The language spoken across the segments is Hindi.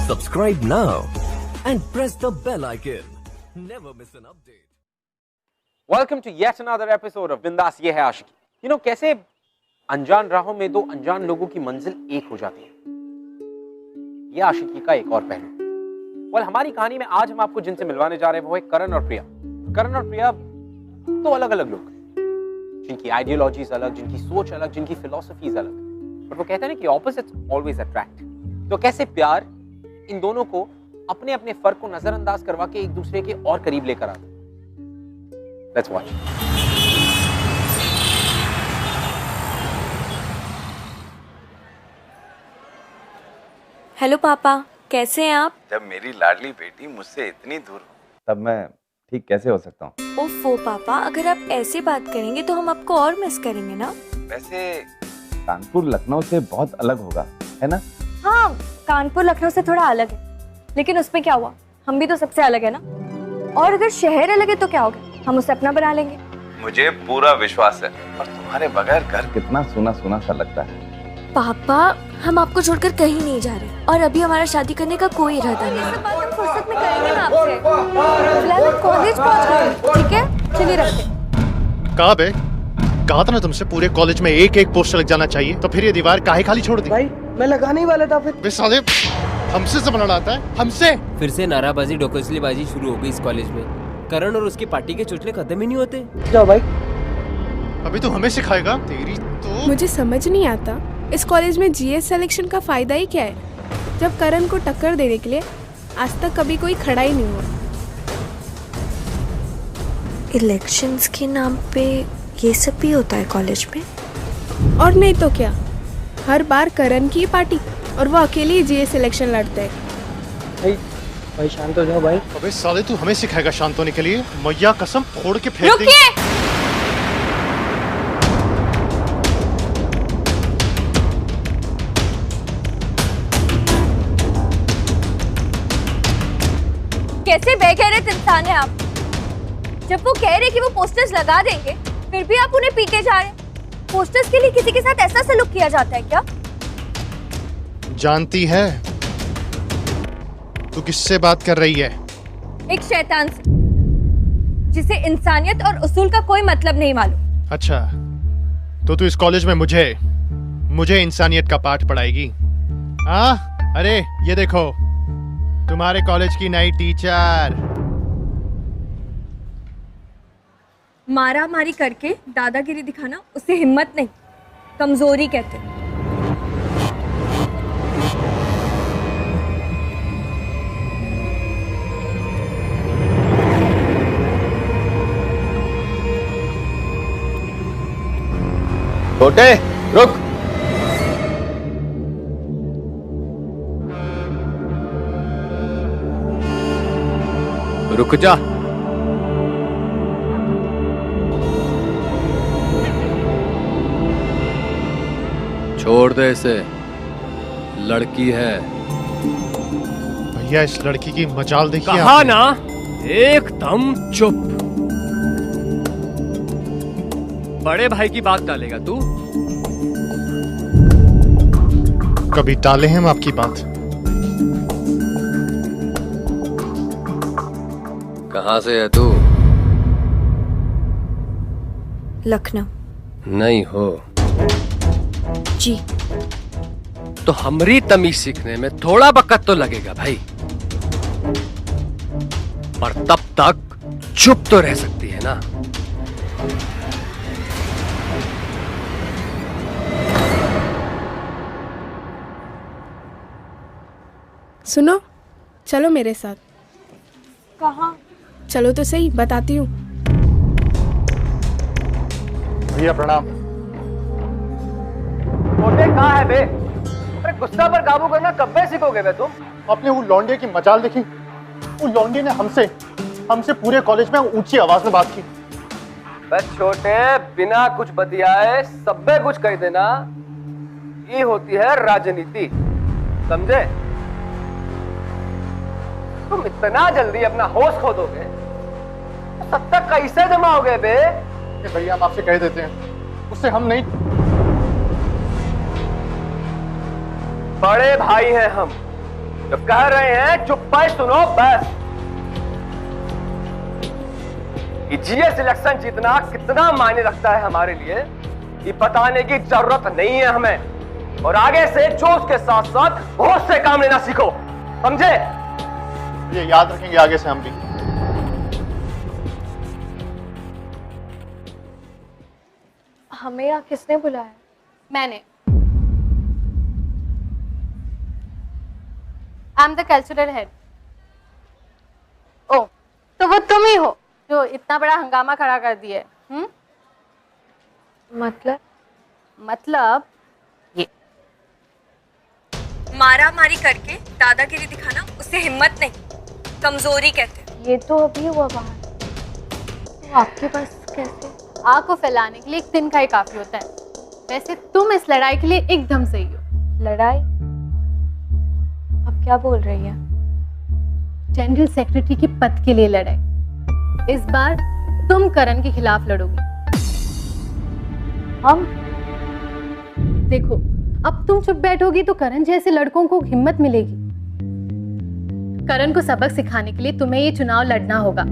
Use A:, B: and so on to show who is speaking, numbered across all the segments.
A: Subscribe now and press the bell icon. Never miss an update.
B: Welcome to yet another episode of बिंदास ये है आशिकी। You know कैसे अनजान राहों में दो अनजान लोगों की मंजिल एक हो जाती है, ये आशिकी का एक और पहलू। हमारी कहानी में आज हम आपको जिनसे मिलवाने जा रहे हैं वो है करण और प्रिया। करण और प्रिया दो अलग अलग लोग, जिनकी आइडियोलॉजीज अलग, जिनकी सोच अलग, जिनकी फिलॉसफीज अलग, बट वो कहते हैं ना कि ऑपोजिट्स ऑलवेज अट्रैक्ट। तो कैसे प्यार इन दोनों को अपने अपने फर्क को नजरअंदाज करवा के एक दूसरे के और करीब लेकर आता। Let's watch.
C: हेलो पापा, कैसे हैं आप?
D: जब मेरी लाडली बेटी मुझसे इतनी दूर हो तब मैं ठीक कैसे हो सकता हूँ?
C: ओफो पापा, अगर आप ऐसे बात करेंगे तो हम आपको और मिस करेंगे ना।
D: वैसे कानपुर लखनऊ से बहुत अलग होगा, है ना?
C: हाँ, कानपुर लखनऊ से थोड़ा अलग है, लेकिन उसमें क्या हुआ, हम भी तो सबसे अलग है ना। और अगर शहर अलग है तो क्या होगा, हम उसे अपना बना लेंगे।
D: मुझे पूरा विश्वास है, और तुम्हारे बगैर घर कितना सूना सूना सा लगता है।
C: पापा, हम आपको छोड़कर कहीं नहीं जा रहे, और अभी हमारा शादी करने का कोई इरादा नहीं है। बात हम फुर्सत में करेंगे ना आपसे। फिलहाल हम कॉलेज पहुंच गए, ठीक है? चलिए रखते।
E: कहाँ बे? कहा था ना तुमसे पूरे कॉलेज में एक एक पोस्टर लग जाना चाहिए, तो फिर ये दीवार काहे खाली छोड़ दी?
F: भाई मैं लगाने ही वाला था। फिर
E: बे साले, हमसे जमाना आता है, हमसे।
G: फिर से नाराबाजी डोकसलीबाजी शुरू हो गई इस कॉलेज में। करण और उसकी पार्टी के चुटले खत्म ही नहीं होते।
F: जाओ भाई।
E: अभी तो हमें सिखाएगा? तेरी तो
H: मुझे समझ नहीं आता इस कॉलेज में जीएस सिलेक्शन का फायदा ही क्या है, जब करण को टक्कर देने के लिए आज तक कभी कोई खड़ा ही नहीं हुआ।
C: इलेक्शंस के नाम पे ये सब भी होता है कॉलेज में?
H: और नहीं तो क्या, हर बार करण की पार्टी और वो अकेले ही जीएस सिलेक्शन लड़ते हैं।
F: भाई शांत हो जाओ भाई।
E: अबे साले, तू हमें सिखाएगा शांत होने के लिए? मैया कसम फोड़ के फेंक देंगे।
C: रुकिए! कैसे बेगैरत इंसान है आप? जब वो कह रहे कि वो पोस्टर्स लगा देंगे, फिर भी आप उन्हें पीटे जा रहे हैं। पोस्टर्स के लिए किसी के साथ ऐसा सलूक किया जाता है क्या?
E: जानती है तू किससे बात कर रही है?
C: एक शैतान से, जिसे इंसानियत और उसूल का कोई मतलब नहीं मालूम।
E: अच्छा, तो तू इस कॉलेज में मुझे इंसानियत का पाठ पढ़ाएगी? हाँ, अरे ये देखो, तुम्हारे कॉलेज की नई टीचर।
C: मारा मारी करके दादागिरी दिखाना उसे हिम्मत नहीं, कमजोरी कहते हैं।
D: छोटे, रुक।
G: रुक जा। छोड़ दे इसे, लड़की है।
E: भैया, इस लड़की की मजाल देखिए।
G: कहा ना, एकदम चुप। बड़े भाई की बात डालेगा तू?
E: कभी टाले हैं हम आपकी बात?
G: कहाँ से है तू?
C: लखनऊ।
G: नहीं हो
C: जी।
G: तो हमरी तमीज सीखने में थोड़ा वक्त तो लगेगा भाई, पर तब तक चुप तो रह सकती है ना।
H: सुनो, चलो मेरे साथ।
C: कहाँ?
H: चलो तो सही, बताती हूँ।
E: भैया प्रणाम।
F: छोटे कहाँ है बे? अरे गुस्सा पर काबू करना कब से सीखोगे बे तुम?
E: आपने वो लौंडे की मजाल देखी? वो लौंडे ने हमसे पूरे कॉलेज में ऊंची आवाज में बात की।
F: बस छोटे, बिना कुछ बतियाए सबे कुछ कह देना, ये होती है राजनीति, समझे? तुम इतना जल्दी अपना होश खो दोगे, सत्ता कैसे जमाओगे बे?
E: भैया, हम आपसे कह देते हैं, उससे हम नहीं।
F: बड़े भाई हैं हम, जो कह रहे हैं चुप पर सुनो बस। ये जीएस इलेक्शन जीतना कितना मायने रखता है हमारे लिए, ये बताने की जरूरत नहीं है हमें। और आगे से जोश के साथ साथ होश से काम लेना सीखो, समझे?
E: ये याद रखेंगे आगे से हम भी।
C: हमें यहाँ किसने बुलाया?
I: मैंने। I am the cultural head. ओ, तो वो तुम ही हो जो इतना बड़ा हंगामा खड़ा कर दिए। मतलब ये
C: मारा मारी करके दादागिरी दिखाना उसे हिम्मत नहीं, कमजोरी कहते हैं। ये तो अभी हुआ बाहर, तो आपके पास कैसे?
I: आग को फैलाने के लिए एक दिन का ही काफी होता है। वैसे तुम इस लड़ाई के लिए एकदम सही हो।
C: लड़ाई? आप क्या बोल रही हैं?
I: जनरल सेक्रेटरी के पद के लिए लड़ाई। इस बार तुम करण के खिलाफ लड़ोगी।
C: हम?
I: देखो, अब तुम चुप बैठोगी तो करण जैसे लड़कों को हिम्मत मिलेगी। करण को सबक सिखाने के लिए तुम्हें ये चुनाव लड़ना होगा।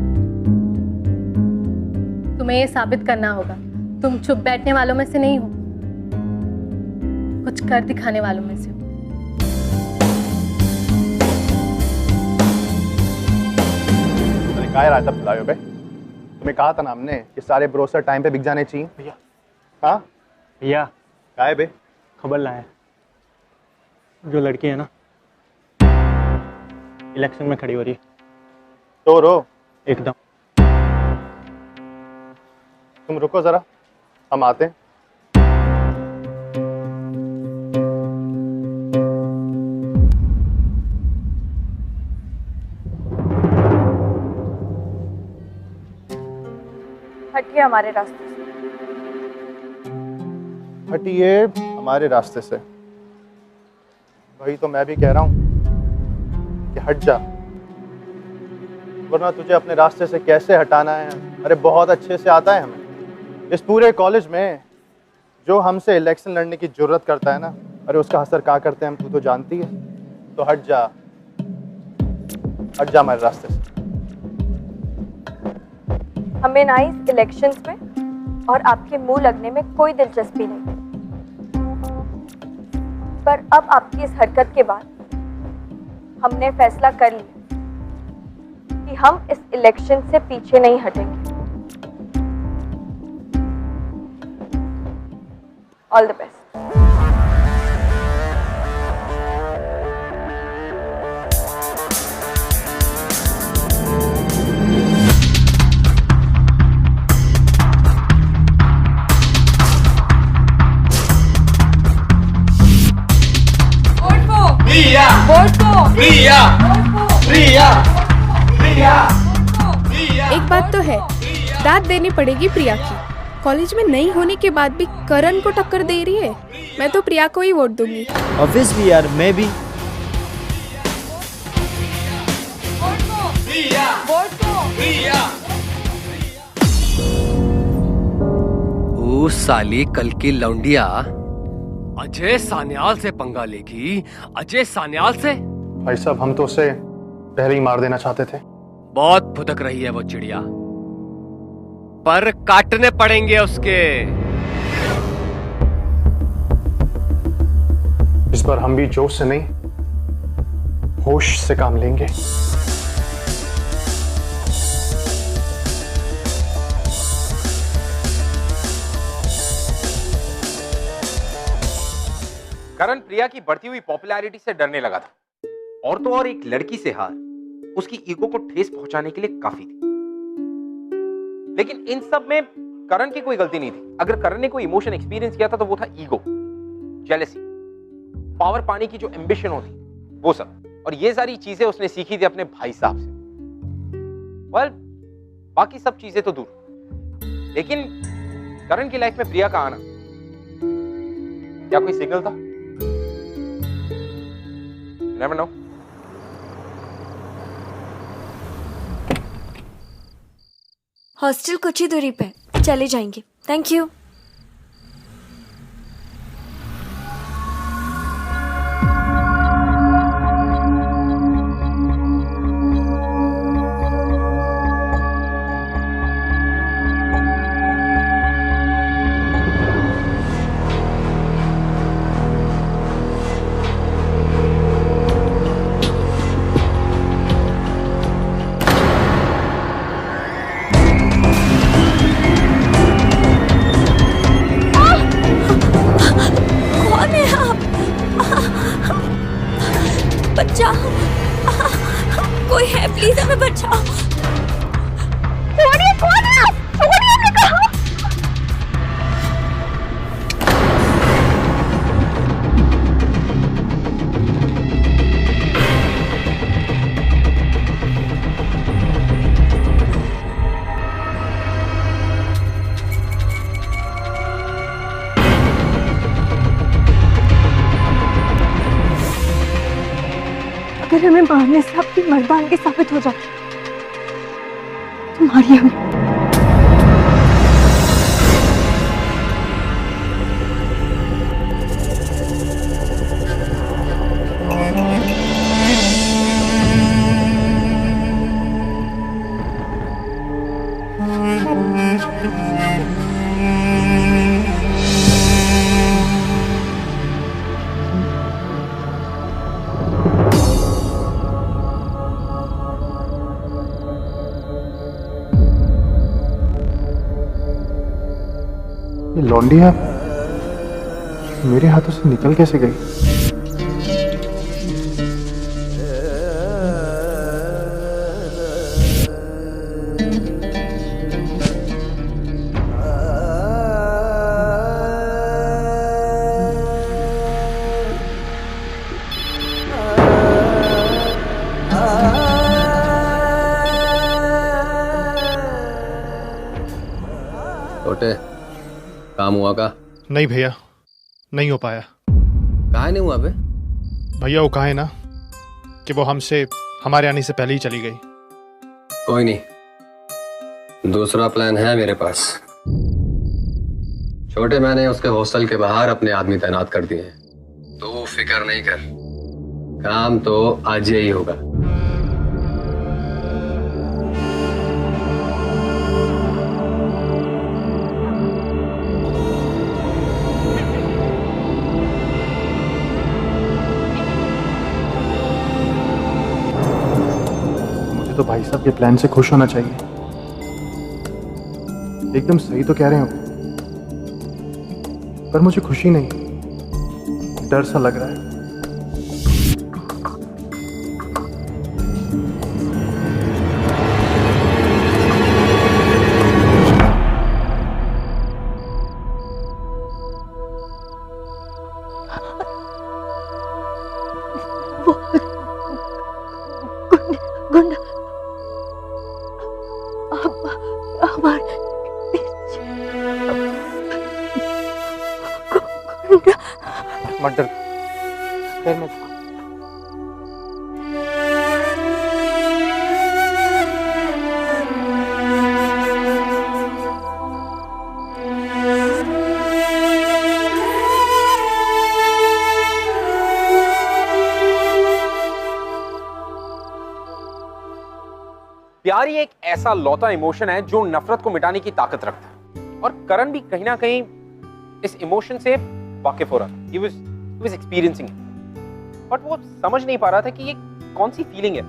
I: तुम्हें ये साबित करना होगा तुम चुप बैठने वालों में से नहीं हो, कुछ कर दिखाने वालों में से हो।
E: क्या रायता पिलायो बे? तुम्हें कहा था ना हमने कि सारे ब्रोसर टाइम पे बिक जाने चाहिए। भैया। हाँ
J: भैया,
E: क्या है बे?
J: खबर लाए, जो लड़की है ना इलेक्शन में खड़ी हो रही है।
E: तो रो
J: एकदम।
E: तुम रुको जरा, हम आते हैं।
C: हटिए हमारे रास्ते से।
E: हटिए हमारे रास्ते से। वही तो मैं भी कह रहा हूं कि हट जा, वरना तुझे अपने रास्ते से कैसे हटाना है अरे बहुत अच्छे से आता है हमें। इस पूरे कॉलेज में जो हमसे इलेक्शन लड़ने की जरूरत करता है ना, अरे उसका असर क्या करते हैं हम, तू तो जानती है। तो हट जा हमारे रास्ते से।
C: हमें ना इस इलेक्शंस में और आपके मुंह लगने में कोई दिलचस्पी नहीं, पर अब आपकी इस हरकत के बाद हमने फैसला कर लिया कि हम इस इलेक्शन से पीछे नहीं हटेंगे। All the best.
H: एक बात तो है, दाद देनी पड़ेगी प्रिया की। कॉलेज में नहीं होने के बाद भी करण को टक्कर दे रही है। मैं तो प्रिया को ही वोट दूंगी।
J: ऑब्वियसली यार, मैं भी।
F: ओ साली कल की लौंडिया अजय सान्याल से पंगा लेगी। अजय सान्याल से?
E: भाई साहब, हम तो उसे पहले ही मार देना चाहते थे।
F: बहुत फुदक रही है वो चिड़िया, पर काटने पड़ेंगे उसके।
E: इस बार हम भी जोश से नहीं, होश से काम लेंगे।
B: करण प्रिया की बढ़ती हुई पॉपुलैरिटी से डरने लगा था, और तो और एक लड़की से हार उसकी ईगो को ठेस पहुंचाने के लिए काफी थी। लेकिन इन सब में करण की कोई गलती नहीं थी। अगर करण ने कोई इमोशन एक्सपीरियंस किया था तो वो था ईगो, जेलसी, पावर पाने की जो एम्बिशन होती, वो सब। और ये सारी चीजें उसने सीखी थी अपने भाई साहब से। वेल, बाकी सब चीजें तो दूर, लेकिन करण की लाइफ में प्रिया का आना क्या कोई सिग्नल था? Never know.
C: हॉस्टल कुछ ही दूरी पे, चले जाएंगे। Thank you. कोई है, प्लीज हमें बचाओ। छोड़िए, छोड़िए, छोड़िए, हमने कहा। अगर हमें मारने से आपकी मर्दानगी साबित हो जाए तो मारिए हमें।
E: ये लौंडिया मेरे हाथों से निकल कैसे गई?
F: छोटे, काम हुआ का?
E: नहीं भैया, नहीं हो पाया।
F: कहा नहीं हुआ बे?
E: भैया वो कहा है ना कि वो हमसे हमारे आने से पहले ही चली गई।
F: कोई नहीं, दूसरा प्लान है मेरे पास। छोटे, मैंने उसके हॉस्टल के बाहर अपने आदमी तैनात कर दिए हैं, तो फिक्र नहीं कर, काम तो आज ही होगा।
E: तो भाई साहब के प्लान से खुश होना चाहिए। एकदम सही तो कह रहे हो, पर मुझे खुशी नहीं, डर सा लग रहा है। मत डर, खैर मत।
B: प्यार ही एक ऐसा लौता इमोशन है जो नफरत को मिटाने की ताकत रखता है, और करण भी कहीं ना कहीं इस इमोशन से वाकिफ हो रहा था। He was experiencing it, but वो समझ नहीं पा रहा था कि ये कौन सी फीलिंग है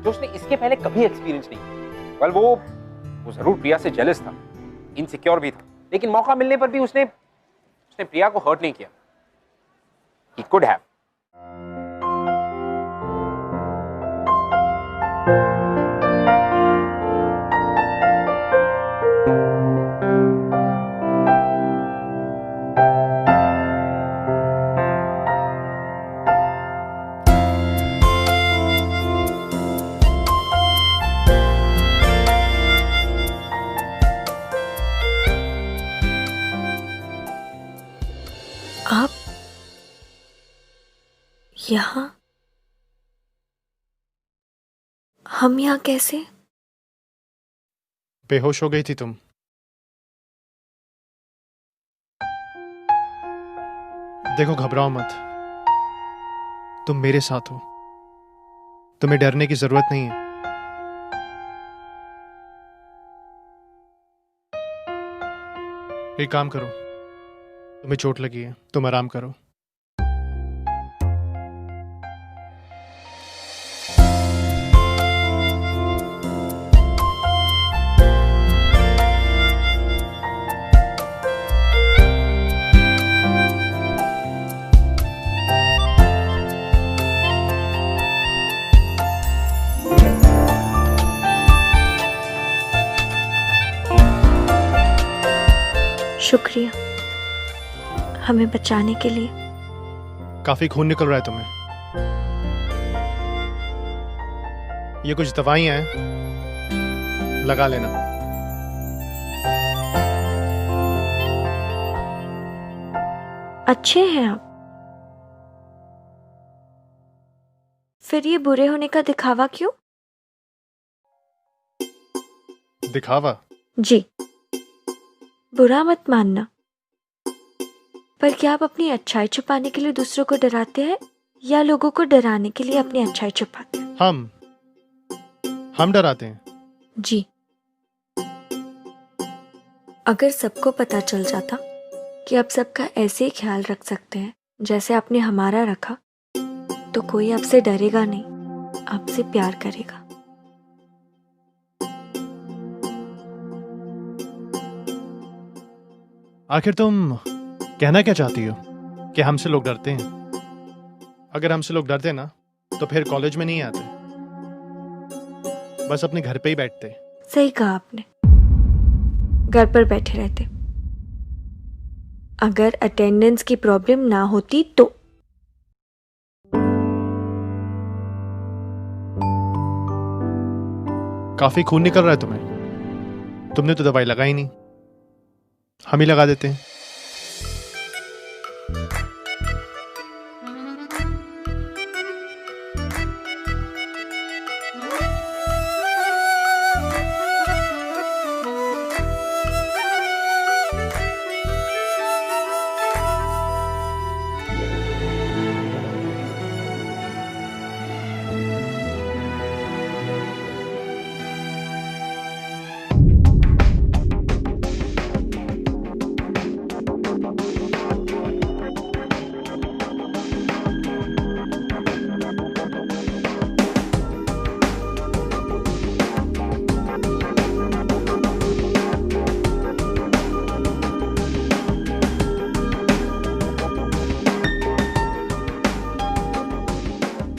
B: जो उसने इसके पहले कभी एक्सपीरियंस नहीं की। वेल, वो जरूर प्रिया से जेलस था, इनसिक्योर भी था, लेकिन मौका मिलने पर भी उसने प्रिया को हर्ट नहीं किया। He could have.
C: आप यहाँ? हम यहाँ कैसे?
E: बेहोश हो गई थी तुम। देखो, घबराओ मत, तुम मेरे साथ हो, तुम्हें डरने की जरूरत नहीं है। एक काम करो, तुम्हें चोट लगी है, तुम आराम करो।
C: शुक्रिया हमें बचाने के लिए।
E: काफी खून निकल रहा है तुम्हें। ये कुछ दवाइयां हैं, लगा लेना।
C: अच्छे हैं आप। फिर ये बुरे होने का दिखावा क्यों?
E: दिखावा?
C: जी, बुरा मत मानना, पर क्या आप अपनी अच्छाई छुपाने के लिए दूसरों को डराते हैं या लोगों को डराने के लिए अपनी अच्छाई छुपाते हैं?
E: हम डराते हैं।
C: जी। अगर सबको पता चल जाता कि आप सबका ऐसे ही ख्याल रख सकते हैं जैसे आपने हमारा रखा, तो कोई आपसे डरेगा नहीं, आपसे प्यार करेगा।
E: आखिर तुम कहना क्या चाहती हो? कि हमसे लोग डरते हैं? अगर हमसे लोग डरते ना तो फिर कॉलेज में नहीं आते, बस अपने घर पे ही बैठते।
C: सही कहा आपने, घर पर बैठे रहते। अगर अटेंडेंस की प्रॉब्लम ना होती तो।
E: काफी खून निकल रहा है तुम्हें। तुमने तो दवाई लगाई नहीं, हम ही लगा देते हैं।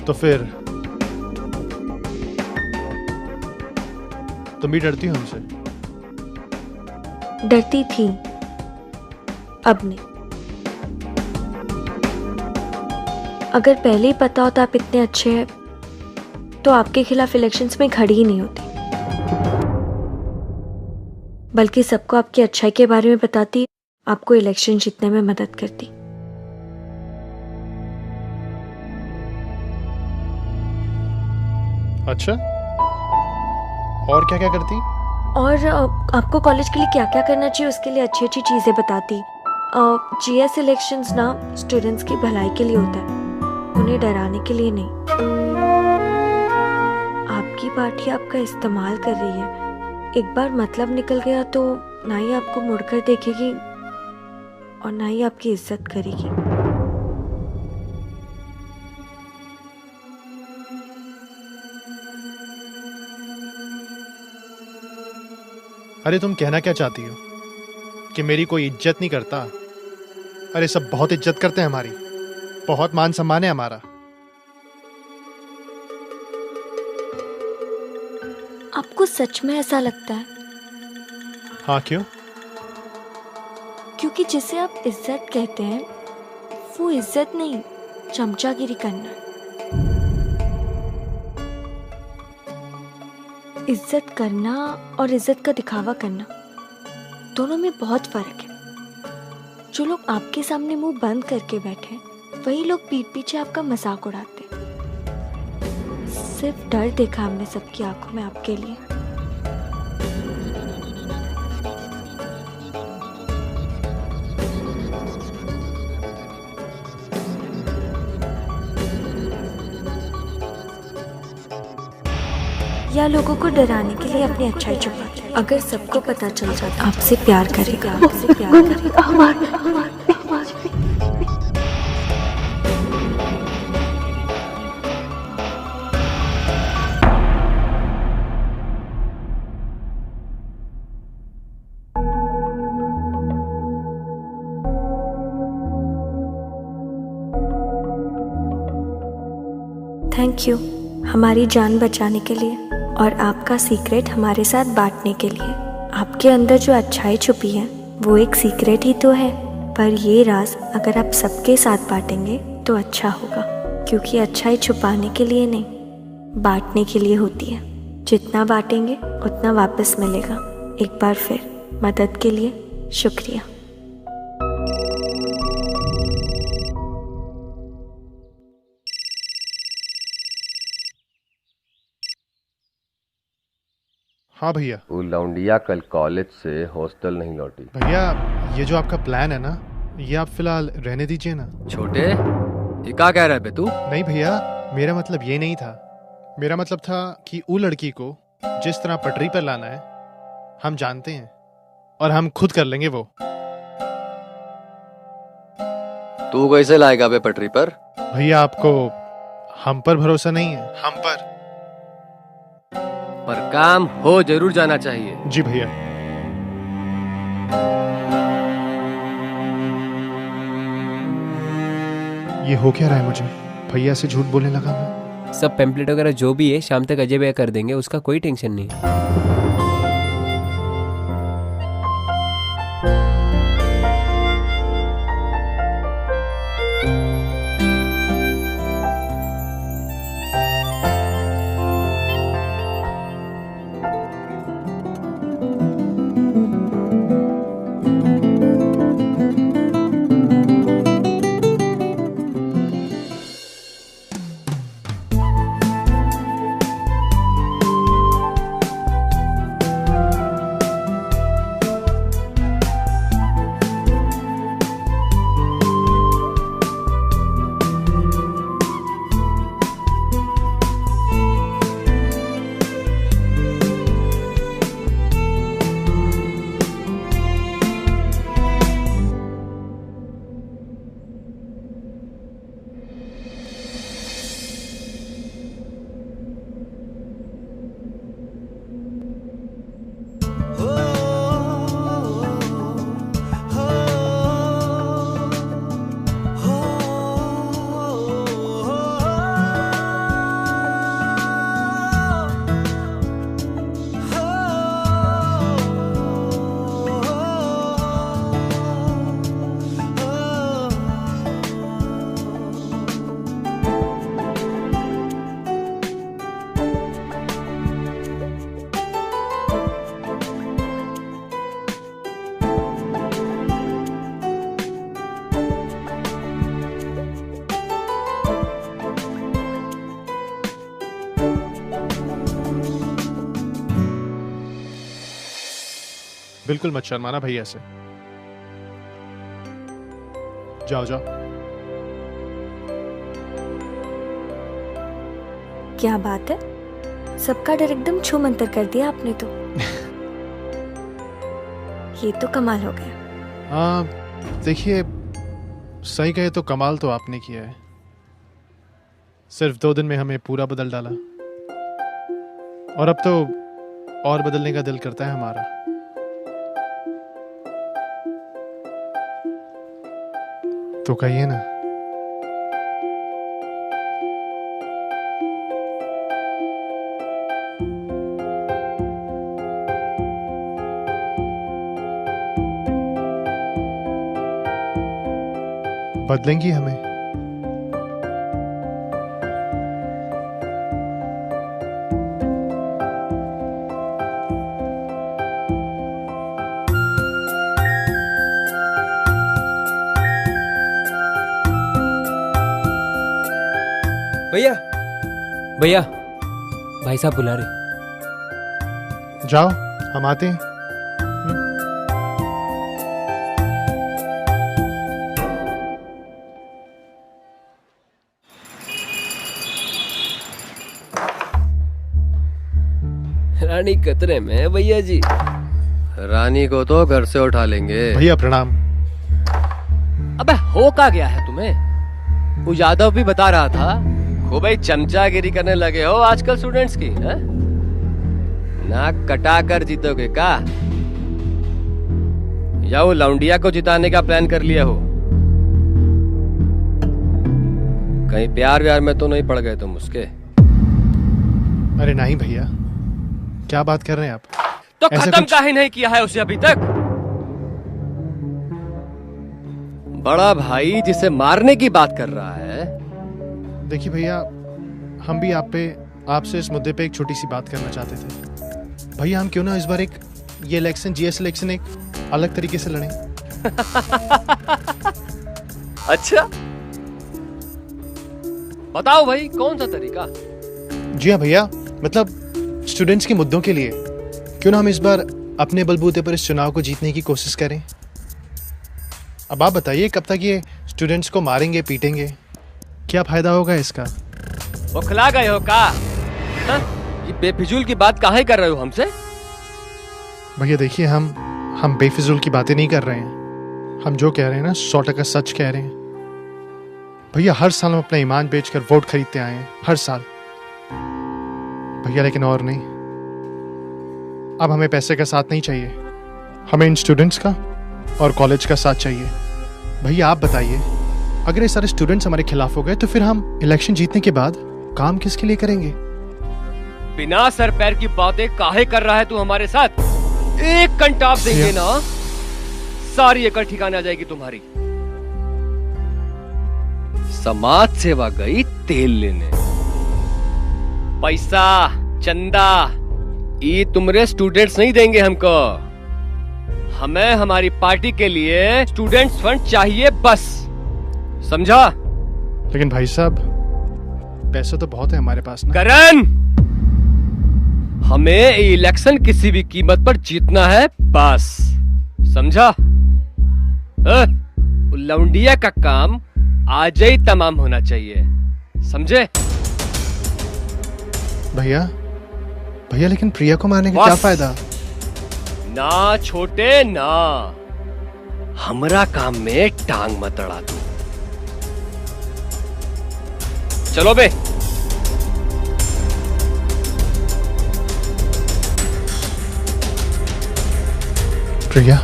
E: तो फिर तुम भी डरती हो हमसे?
C: डरती थी, अब नहीं। अगर पहले ही पता होता आप इतने अच्छे हैं तो आपके खिलाफ इलेक्शंस में खड़ी ही नहीं होती, बल्कि सबको आपकी अच्छाई के बारे में बताती, आपको इलेक्शन जीतने में मदद करती।
E: अच्छा, और क्या क्या करती?
C: और आपको कॉलेज के लिए क्या क्या करना चाहिए उसके लिए अच्छी अच्छी चीज़ें बताती। जीएस इलेक्शंस ना स्टूडेंट्स की भलाई के लिए होता है, उन्हें डराने के लिए नहीं। आपकी पार्टी आपका इस्तेमाल कर रही है, एक बार मतलब निकल गया तो ना ही आपको मुड़कर देखेगी और ना ही आपकी इज्जत करेगी।
E: अरे तुम कहना क्या चाहती हो? कि मेरी कोई इज्जत नहीं करता? अरे सब बहुत इज्जत करते हैं हमारी, बहुत मान सम्मान है हमारा।
C: आपको सच में ऐसा लगता है?
E: हाँ, क्यों?
C: क्योंकि जिसे आप इज्जत कहते हैं वो इज्जत नहीं, चमचागिरी करना है। इज्जत करना और इज्जत का दिखावा करना दोनों में बहुत फर्क है। जो लोग आपके सामने मुंह बंद करके बैठे हैं वही लोग पीठ पीछे आपका मजाक उड़ाते हैं। सिर्फ डर देखा हमने सबकी आंखों में आपके लिए। या लोगों को डराने के लिए अपनी अच्छाई छुपाते हैं। अगर सबको पता चल जाता आपसे प्यार करेगा, आपसे प्यार करेगा। थैंक यू हमारी जान बचाने के लिए और आपका सीक्रेट हमारे साथ बांटने के लिए। आपके अंदर जो अच्छाई छुपी है वो एक सीक्रेट ही तो है, पर ये राज अगर आप सबके साथ बांटेंगे तो अच्छा होगा, क्योंकि अच्छाई छुपाने के लिए नहीं, बांटने के लिए होती है। जितना बांटेंगे उतना वापस मिलेगा। एक बार फिर मदद के लिए शुक्रिया।
E: हाँ भैया।
F: वो लौंडिया कल कॉलेज से हॉस्टल नहीं लौटी।
E: भैया ये जो आपका प्लान है ना, ये आप फिलहाल रहने दीजिए ना।
F: छोटे, ये क्या कह रहा है बे तू?
E: नहीं भैया, मेरा मतलब ये नहीं था। मेरा मतलब था कि वो लड़की को जिस तरह पटरी पर लाना है हम जानते हैं, और हम खुद कर लेंगे वो।
F: तू कैसे लाएगा बे पटरी पर?
E: भैया आपको हम पर भरोसा नहीं है? हम
F: पर काम हो जरूर जाना चाहिए।
E: जी भैया। ये हो क्या रहा है मुझे? भैया से झूठ बोलने लगा मैं।
G: सब पेम्पलेट वगैरह जो भी है शाम तक अजय भैया कर देंगे, उसका कोई टेंशन नहीं है।
E: बिल्कुल मत शर्माना भैया से। जाओ जाओ।
C: क्या बात है, सबका डर एकदम छू मंतर कर दिया आपने तो। ये तो कमाल हो गया।
E: देखिए, सही कहे तो कमाल तो आपने किया है। सिर्फ 2 दिन में हमें पूरा बदल डाला, और अब तो और बदलने का दिल करता है हमारा। तो कहिए ना। बदलेंगी हमें?
G: भैया, भैया, भाई साहब बुला रहे।
E: जाओ, हम आते हैं।
G: रानी खतरे में है भैया जी।
F: रानी को तो घर से उठा लेंगे।
E: भैया प्रणाम।
F: अबे हो क्या गया है तुम्हें? वो यादव भी बता रहा था खूब भाई चमचागिरी करने लगे हो आजकल स्टूडेंट्स की। है? नाक कटा कर जीतोगे का? या वो लौंडिया को जिताने का प्लान कर लिया हो? कहीं प्यार व्यार में तो नहीं पड़ गए तुम उसके?
E: अरे नहीं भैया, क्या बात कर रहे हैं आप?
F: तो खत्म काहे नहीं किया है उसे अभी तक? बड़ा भाई जिसे मारने की बात कर रहा है।
E: देखिए भैया, हम भी आपसे इस मुद्दे पे एक छोटी सी बात करना चाहते थे। भैया हम क्यों ना इस बार ये इलेक्शन, जीएस इलेक्शन एक अलग तरीके से लड़ें।
F: अच्छा बताओ भाई, कौन सा तरीका?
E: जी हाँ भैया, मतलब स्टूडेंट्स के मुद्दों के लिए क्यों ना हम इस बार अपने बलबूते पर इस चुनाव को जीतने की कोशिश करें। अब आप बताइए, कब तक ये स्टूडेंट्स को मारेंगे पीटेंगे, क्या फायदा होगा इसका?
F: बौखला गए हो का? ये बेफिजूल की बात काहे कर रहे हो हमसे?
E: भैया देखिए, हम बेफिजूल की बातें नहीं कर रहे हैं। हम जो कह रहे हैं ना 100% सच कह रहे हैं। भैया हर साल हम अपना ईमान बेचकर वोट खरीदते आए हैं, हर साल भैया, लेकिन और नहीं। अब हमें पैसे का साथ नहीं चाहिए, हमें इन स्टूडेंट्स का और कॉलेज का साथ चाहिए। भैया आप बताइए, अगर ये सारे स्टूडेंट्स हमारे खिलाफ हो गए तो फिर हम इलेक्शन जीतने के बाद काम किसके लिए करेंगे?
F: बिना सर पैर की बातें काहे कर रहा है तू हमारे साथ? एक कंटाप देंगे ना, सारी एकड़ ठिकाने आ जाएगी तुम्हारी। समाज सेवा गई तेल लेने, पैसा चंदा ये तुमरे स्टूडेंट्स नहीं देंगे हमको। हमें हमारी पार्टी के लिए स्टूडेंट्स फंड चाहिए बस, समझा?
E: लेकिन भाई साहब पैसे तो बहुत है हमारे पास ना।
F: करण, हमें इलेक्शन किसी भी कीमत पर जीतना है बस, समझा? लौंडिया का काम आज ही तमाम होना चाहिए, समझे?
E: भैया लेकिन प्रिया को मारने का क्या फायदा?
F: ना छोटे ना, हमरा काम में टांग मत अड़ा तू। चलो बे।
E: प्रिया,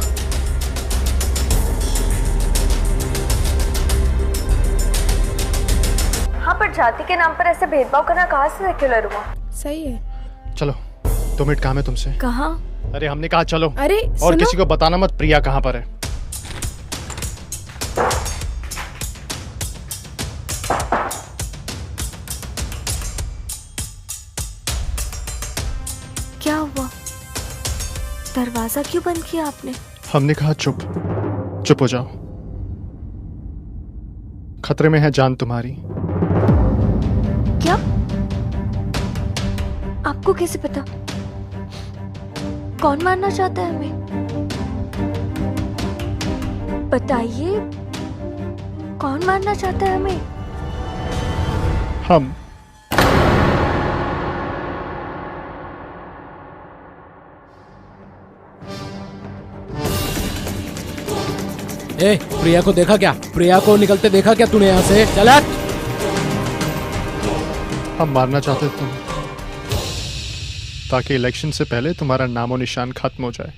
C: हाँ, पर जाति के नाम पर ऐसे भेदभाव करना कहाँ से सेक्युलर हुआ?
H: सही है।
E: चलो 2 मिनट काम है तुमसे।
C: कहाँ?
E: अरे हमने कहा चलो।
H: अरे
E: और किसी को बताना मत प्रिया कहाँ पर है।
C: क्या हुआ? दरवाजा क्यों बंद किया आपने?
E: हमने कहा चुप हो जाओ, खतरे में है जान तुम्हारी।
C: क्या? आपको कैसे पता? कौन मारना चाहता है हमें? बताइए, कौन मारना चाहता है हमें?
E: हम।
K: ए, प्रिया को देखा क्या? प्रिया को निकलते देखा क्या तूने यहाँ से? चल हट।
E: हम मारना चाहते तुम, ताकि इलेक्शन से पहले तुम्हारा नामो निशान खत्म हो जाए।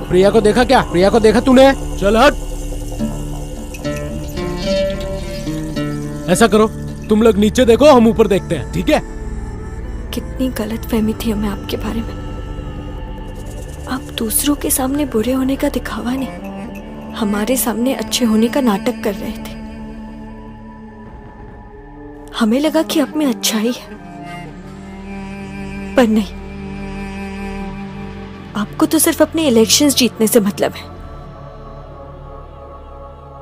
K: प्रिया को देखा क्या? प्रिया को देखा तूने? चल हट। ऐसा करो, तुम लोग नीचे देखो, हम ऊपर देखते हैं, ठीक है?
C: कितनी गलतफहमी थी हमें आपके बारे में। आप दूसरों के सामने बुरे होने का दिखावा नहीं, हमारे सामने अच्छे होने का नाटक कर रहे थे। हमें लगा कि आप में अच्छाई है, पर नहीं, आपको तो सिर्फ अपने इलेक्शंस जीतने से मतलब है।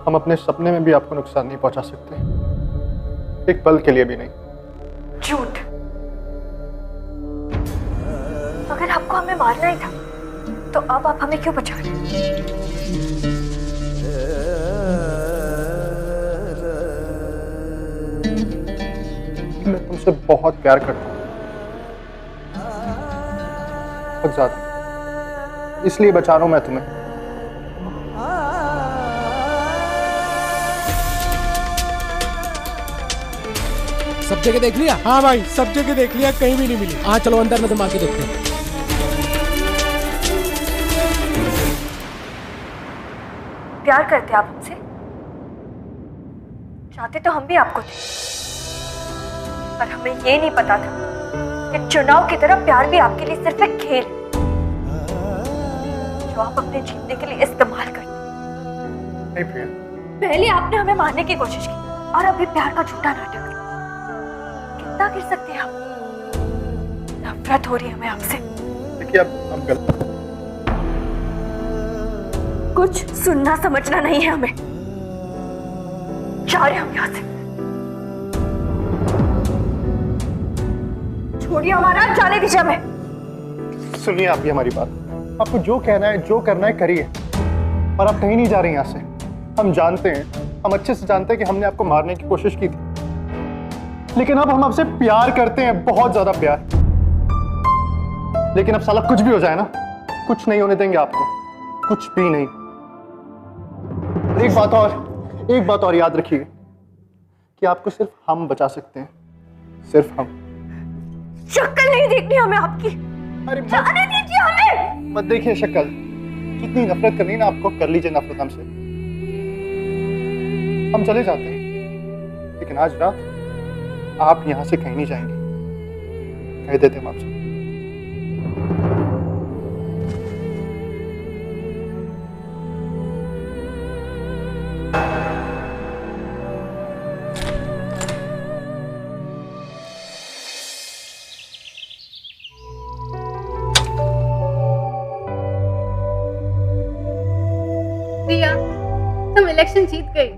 E: हम अपने सपने में भी आपको नुकसान नहीं पहुंचा सकते, एक पल के लिए भी नहीं।
C: झूठ। अगर आपको हमें मारना ही था, तो अब आप हमें क्यों बचा रहे?
E: मैं तुमसे बहुत प्यार करता हूँ, बहुत ज्यादा, इसलिए बचा रहा हूं मैं तुम्हें।
K: सब जगह देख लिया? हाँ भाई, सब जगह देख लिया, कहीं भी नहीं मिली। हाँ चलो अंदर में तो मार के देखते हैं।
C: प्यार करते आप हमसे? चाहते तो हम भी आपको थे, पर हमें ये नहीं पता था कि चुनाव की तरह प्यार भी आपके लिए सिर्फ एक खेल है जो आप अपने जीतने के लिए इस्तेमाल करते।
E: नहीं प्रिया,
C: पहले आपने हमें मारने की कोशिश की और अभी प्यार का झूठा नाटक। कितना गिर सकते हैं हम? नफरत हो रही है हमें आपसे।
E: देखिए अब गलत,
C: कुछ सुनना समझना नहीं है हमें। जा रहे हम यहाँ से, छोड़िए हमारा, जाने दीजिए हमें।
E: सुनिए आप भी हमारी बात, आपको जो कहना है जो करना है करिए, पर आप कहीं नहीं जा रहे यहाँ से। हम जानते हैं, हम अच्छे से जानते हैं कि हमने आपको मारने की कोशिश की थी, लेकिन अब हम आपसे प्यार करते हैं, बहुत ज्यादा प्यार। लेकिन अब साला कुछ भी हो जाए ना, कुछ नहीं होने देंगे आपको, कुछ भी नहीं। एक बात और याद रखिए कि आपको सिर्फ हम बचा सकते हैं, सिर्फ हम।
C: शक्ल नहीं देखनी हमें आपकी,
E: अरे
C: जाने दीजिए हमें।
E: मत देखिए शक्ल, जितनी नफरत करनी ना आपको कर लीजिए नफरत हमसे। हम चले जाते हैं, लेकिन आज रात आप यहां से कहीं नहीं जाएंगे, कह देते हम आपसे।
I: प्रिया, तुम इलेक्शन जीत गई।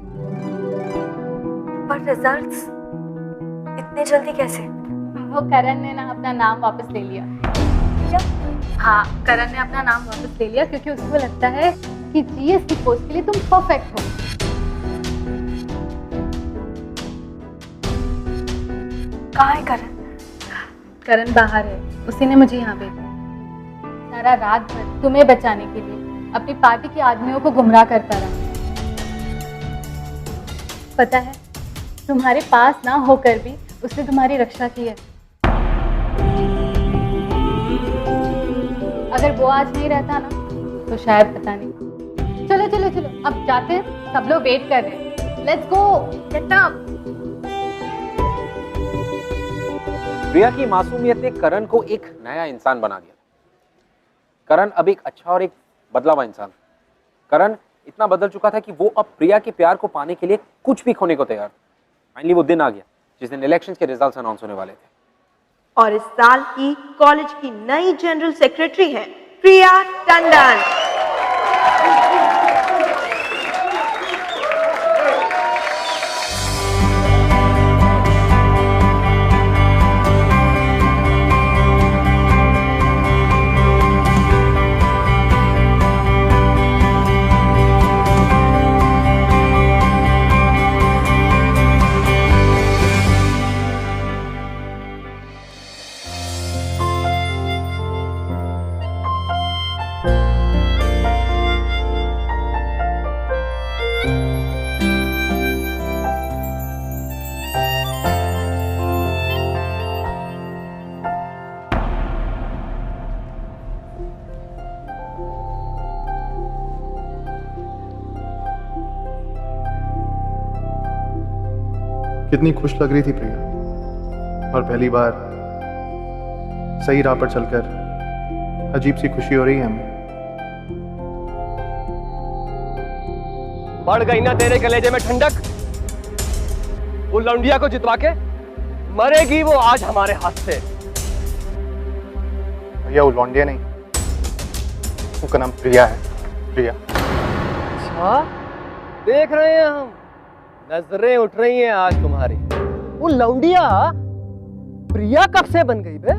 C: पर रिजल्ट्स इतने जल्दी कैसे?
I: वो करण ने ना अपना नाम वापस ले लिया।
C: क्या?
I: हाँ, करण ने अपना नाम वापस ले लिया क्योंकि उसको लगता है कि जीएस की पोस्ट के लिए तुम परफेक्ट हो।
C: कहाँ है करण?
I: करण बाहर है, उसी ने मुझे यहाँ भेजा। सारा रात भर तुम्हें बचाने के लिए अपनी पार्टी के आदमियों को गुमराह करता रहा। पता है, तुम्हारे पास ना होकर भी उसने तुम्हारी रक्षा की है। अगर वो आज नहीं रहता ना तो शायद पता नहीं। चलो चलो चलो, अब जाते हैं, सब लोग वेट कर रहे हैं। Let's go, get up.
B: Priya की मासूमियत ने करण को एक नया इंसान बना दिया। करण अब एक अच्छा और एक बदला हुआ इंसान। करण इतना बदल चुका था कि वो अब प्रिया के प्यार को पाने के लिए कुछ भी खोने को तैयार था। फाइनली वो दिन आ गया जिस दिन इलेक्शन के रिजल्ट्स अनाउंस होने वाले थे।
L: और इस साल की कॉलेज की नई जनरल सेक्रेटरी है प्रिया टंडन।
E: कितनी खुश लग रही थी प्रिया, और पहली बार सही राह पर चलकर अजीब सी खुशी हो रही है हमें।
F: बढ़ गई ना तेरे कलेजे में ठंडक? वो लौंडिया को जितवा के मरेगी वो आज हमारे हाथ से।
E: भैया वो लौंडिया नहीं, उसका नाम प्रिया है, प्रिया।
F: अच्छा, देख रहे हैं हम, नजरें उठ रही हैं आज तुम्हारी। वो लौंडिया प्रिया कब से बन गई बे?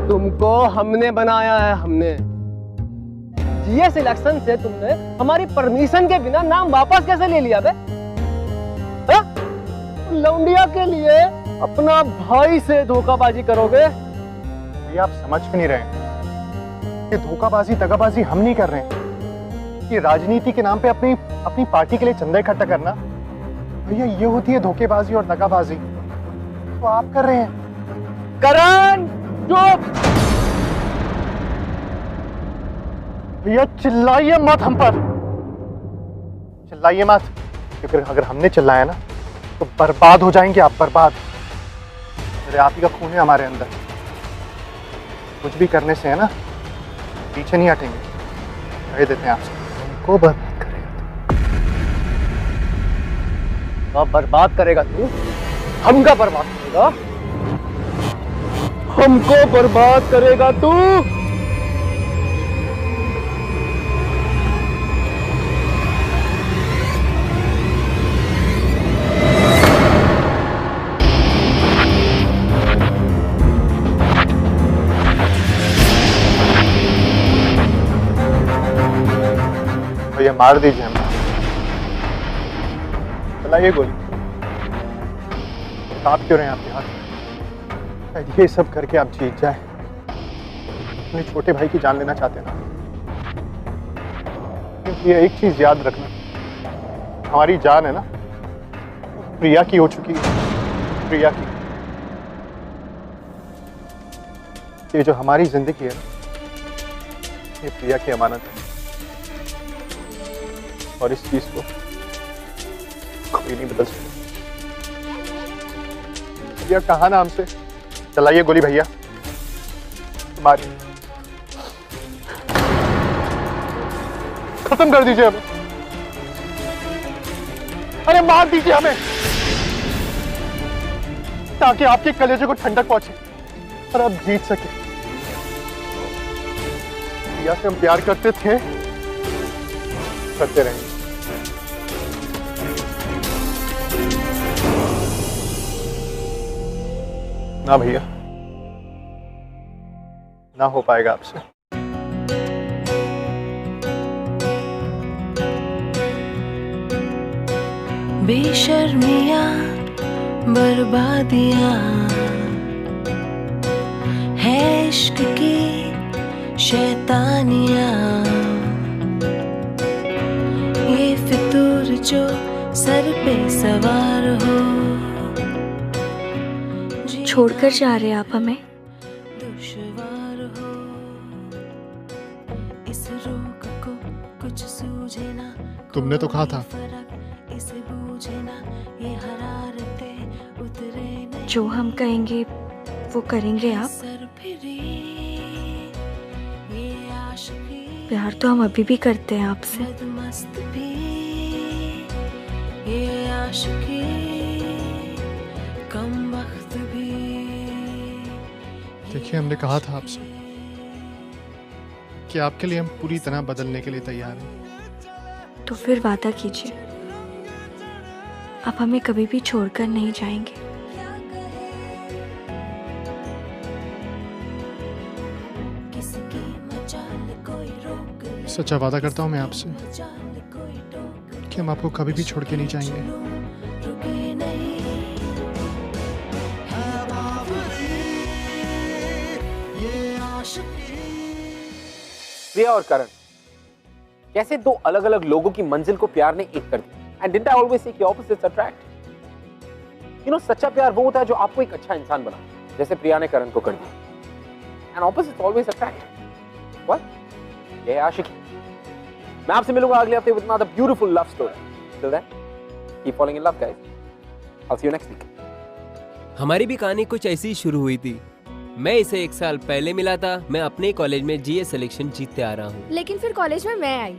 F: तुमको हमने बनाया है, हमने। जीएस इलेक्शन से तुमने हमारी परमिशन के बिना नाम वापस कैसे ले लिया बे? हा? लौंडिया के लिए अपना भाई से धोखाबाजी करोगे?
E: ये आप समझ क्यों नहीं रहे? ये धोखाबाजी दगाबाजी हम नहीं कर रहे हैं। ये राजनीति के नाम पे अपनी पार्टी के लिए चंदा इकट्ठा करना, भैया ये होती है धोखेबाजी और दगाबाजी। तो आप कर रहे हैं।
F: करण चुप!
E: भैया चिल्लाइए मत हम पर। चिल्लाइए मत, क्योंकि अगर हमने चिल्लाया ना तो बर्बाद हो जाएंगे आप, बर्बाद। मेरे आप ही का खून है हमारे अंदर, कुछ भी करने से है ना पीछे नहीं हटेंगे। कह देते हैं आपसे, हमको बर्बाद करेगा, बर्बाद करेगा तू, हमका बर्बाद करेगा, हमको बर्बाद करेगा तू। भैया मार दीजिए हमें, चलाइए गोली। आप क्यों रहे हैं आपके हाथ? ये सब करके आप जीत जाए, अपने छोटे भाई की जान लेना चाहते हैं ना? क्योंकि ये एक चीज याद रखना, हमारी जान है ना प्रिया की हो चुकी है, प्रिया की। ये जो हमारी जिंदगी है ये प्रिया की अमानत है, और इस चीज को कोई नहीं बदल सकता। भैया कहा ना हमसे, चलाइए गोली भैया, मारिए, खत्म कर दीजिए हमें, अरे मार दीजिए हमें, ताकि आपके कलेजे को ठंडक पहुंचे और आप जीत सके। भैया से हम प्यार करते थे, करते रहेंगे। ना भैया, ना हो पाएगा आपसे।
M: बेशर्मियां बर्बादियां है इश्क की शैतानियां, ये फितूर जो सर पे सवार हो।
C: छोड़कर जा रहे आप हमें?
M: दुश्वार हो इस रोग को कुछ सूझे ना,
E: तुमने तो कहा था
M: इसे बूझे ना, ये हरारते उतरे नहीं,
C: जो हम कहेंगे वो करेंगे आप?
M: ये आशिकी
C: प्यार तो हम अभी भी करते हैं आपसे।
M: मस्त भी ये आशिकी कम वक्त भी।
E: देखिए हमने कहा था आपसे कि आपके लिए हम पूरी तरह बदलने के लिए तैयार हैं।
C: तो फिर वादा कीजिए, आप हमें कभी भी छोड़कर नहीं जाएंगे।
E: सच्चा वादा करता हूँ मैं आपसे कि हम आपको कभी भी छोड़ के नहीं जाएंगे।
B: प्रिया और करण, कैसे दो अलग अलग लोगों की मंजिल को प्यार ने एक कर दिया। And didn't I always say कि ऑपोजिट्स अट्रैक्ट? यू नो, सच्चा प्यार वो होता है जो आपको एक अच्छा इंसान बना, जैसे प्रिया ने करण को कर दिया। And opposites always attract. What? ये है आशिकी। मैं आपसे मिलूंगा अगले हफ्ते with another beautiful love story. Till then, keep following in love guys. I will see you next week.
G: हमारी भी कहानी कुछ ऐसी ही शुरू हुई थी। मैं इसे 1 साल पहले मिला था। मैं अपने कॉलेज में जीएस सिलेक्शन जीतते आ रहा हूँ।
C: लेकिन फिर कॉलेज में मैं आई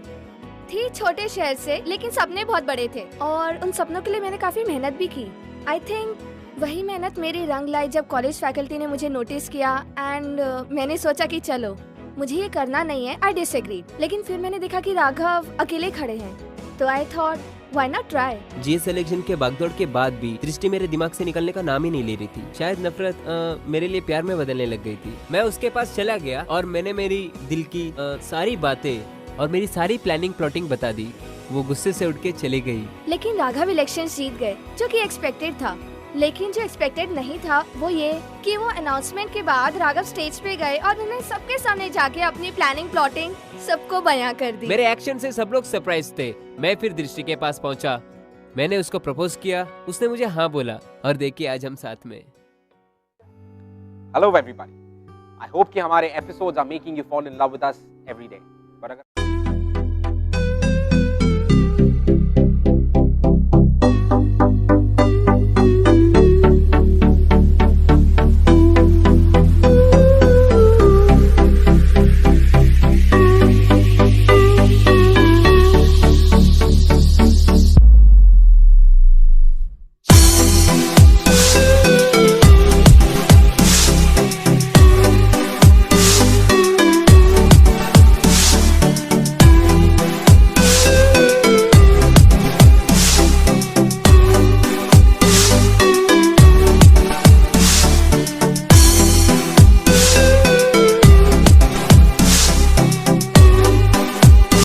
C: थी, छोटे शहर से, लेकिन सपने बहुत बड़े थे और उन सपनों के लिए मैंने काफी मेहनत भी की। आई थिंक वही मेहनत मेरी रंग लाई जब कॉलेज फैकल्टी ने मुझे नोटिस किया एंड मैंने सोचा कि चलो मुझे ये करना नहीं है। आई डिसएग्री, लेकिन फिर मैंने देखा कि राघव अकेले खड़े हैं, तो I thought why not try.
G: GS selection के भागदौड़ के बाद भी दृष्टि मेरे दिमाग से निकलने का नाम ही नहीं ले रही थी। शायद नफरत मेरे लिए प्यार में बदलने लग गई थी। मैं उसके पास चला गया और मैंने मेरी दिल की सारी बातें और मेरी सारी प्लानिंग प्लॉटिंग बता दी। वो गुस्से से उठ के चली गई।
C: लेकिन राघव इलेक्शन जीत गए, जो कि एक्सपेक्टेड था। लेकिन जो एक्सपेक्टेड नहीं था वो ये कि वो अनाउंसमेंट के बाद राघव स्टेज पे गए और उन्होंने सबके सामने जाके अपनी प्लानिंग प्लॉटिंग सबको बयां कर दी।
G: मेरे एक्शन से सब लोग सरप्राइज थे। मैं फिर दृष्टि के पास पहुंचा, मैंने उसको प्रपोज किया, उसने मुझे हाँ बोला और देखिए आज हम साथ में।
B: हेलो एवरीबॉडी, आई होप कि हमारे episodes are making you fall in love with us every day. But अगर